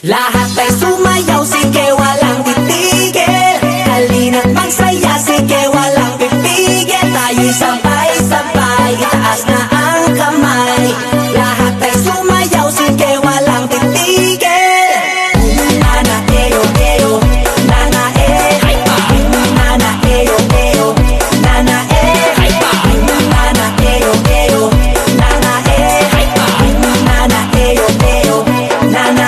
Lahat ay sumayaw, sige walang titigil. Halina't magsaya, sige walang pipigil. Tayo'y sabay-sabay, itaas na ang kamay. Lahat ay sumayaw, sige walang titigil. Nana eyo eyo, nana nana eyo eyo, nana nana eyo eyo, nana nana eyo eyo, nana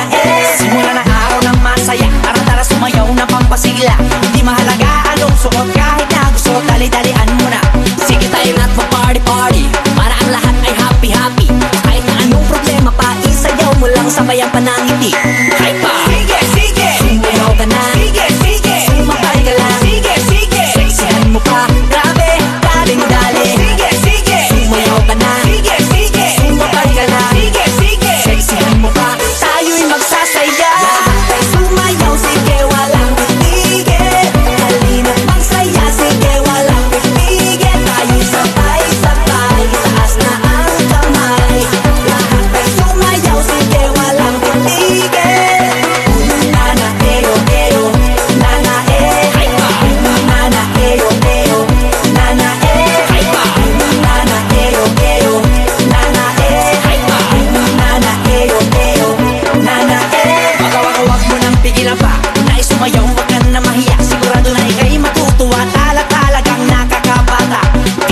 Simula na araw ng masaya, tara-tara sumayaw na pampasigla. Di mahalaga anong suot, kahit na gusto, dali-dalian mo na. Sige tayo na't pa-party-party, para ang lahat ay happy-happy. Kahit na anong problema pa, isayaw mo lang sabay ang panangiti. Hype pa! Sige, sige! Sumayaw ka na. Sige, sige! Sumakay ka lang. Sige, sige! Seksihan mo pa, grabe, daling-dali. Sige, sige! Sumayaw ka na. Sige, sige! Sumakay ka lang. Sige, sige! Seksihan mo pa, tayo'y magsasaya. Lahat ay sumayaw, sige walang titigil. Halina't magsaya, sige walang pipigil. Tayo'y sabay-sabay, itaas na ang kamay. Lahat ay sumayaw, sige walang titigil. Nana eyo eyo, nana nana eyo eyo, nana nana eyo eyo, nana nana eyo eyo, nana Wag mo nang pigilan pa, nais sumayaw, wag ka na mahiya. Sigurado na ika'y matutuwa, talagang nakakabata.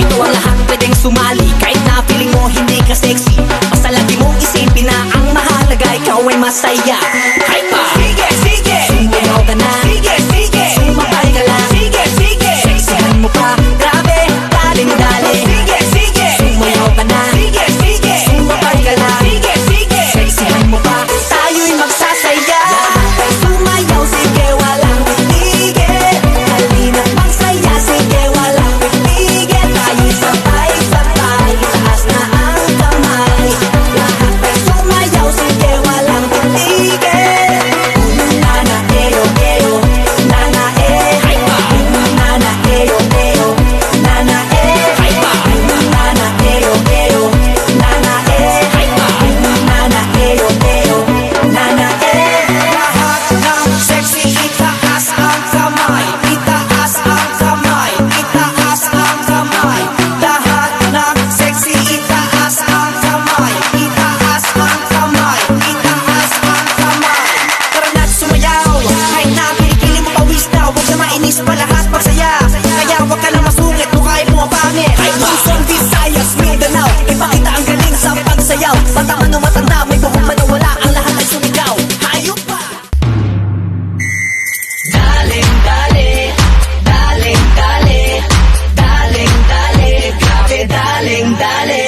Ito ang lahat pwedeng sumali, kahit na feeling mo hindi ka sexy. Basta lagi mong isipin na ang mahalaga, ikaw ay masaya. Hype pa! Sige, sige! Sumayaw ka na. Sige, sige! Sumakay ka lang. Sige, sige! Seksihan mo pa, grabe, daling-dali. Sige, sige! Sumayaw ka na. Sige, sige! Sumakay ka lang. Sige, sige! Seksihan mo pa, tayo'y magsasaya. Lahat ay sumayaw, sige walang titigil. Halina't magsaya, sige walang pipigil. Tayo'y sabay-sabay, itaas na ang kamay. Lahat ay sumayaw, sige walang titigil. Nana eyo eyo, nana nana eyo eyo, nana nana eyo eyo, nana nana eyo eyo, nana Lahat ng sexy, itaas ang kamay. Itaas ang kamay. Itaas ang kamay. Lahat ng sexy, itaas ang kamay. Itaas ang kamay. Itaas ang kamay. Tara na't sumayaw, kahit na pinipiling mo pawis na. Huwag na mainis pa, lahat magsaya. Kaya huwag ka lang masungit, mukhain mo ang pangit. Luzon, Visayas, Mindanao, ipakita ang galing sa pagsayaw. Bata man o matanda, may buhok man o wala, ang lahat ay sumigaw. Hayop pa! Daling-dali, daling-dali, daling-dali, grabe daling-dali.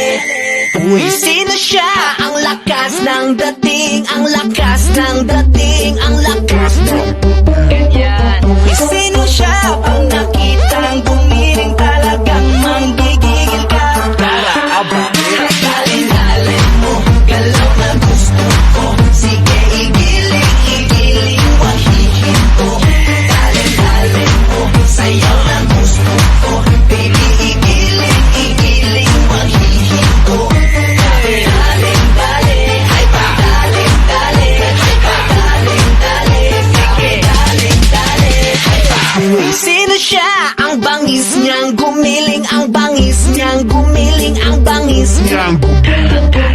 Uy, sino siya? Ang lakas ng dating, ang lakas ng dating, ang lakas ng ganyan. Uy, sino siya? Pag nakitang gumiling, talagang manggigigil ka. Daling-dali mo, galaw na gusto ko. Sige, igiling, wag hihinto. Dali-dali mo, sayaw na gusto ko. Baby, igiling, wag hihinto. Daling-dali, ay pa. Daling-dali, ay pa. Daling-dali, sige. Daling-dali, ay pa. Uy, sino siya? Ang bangis niyang gumiling, ang bangis niyang gumiling, ang bangis niyang gumiling.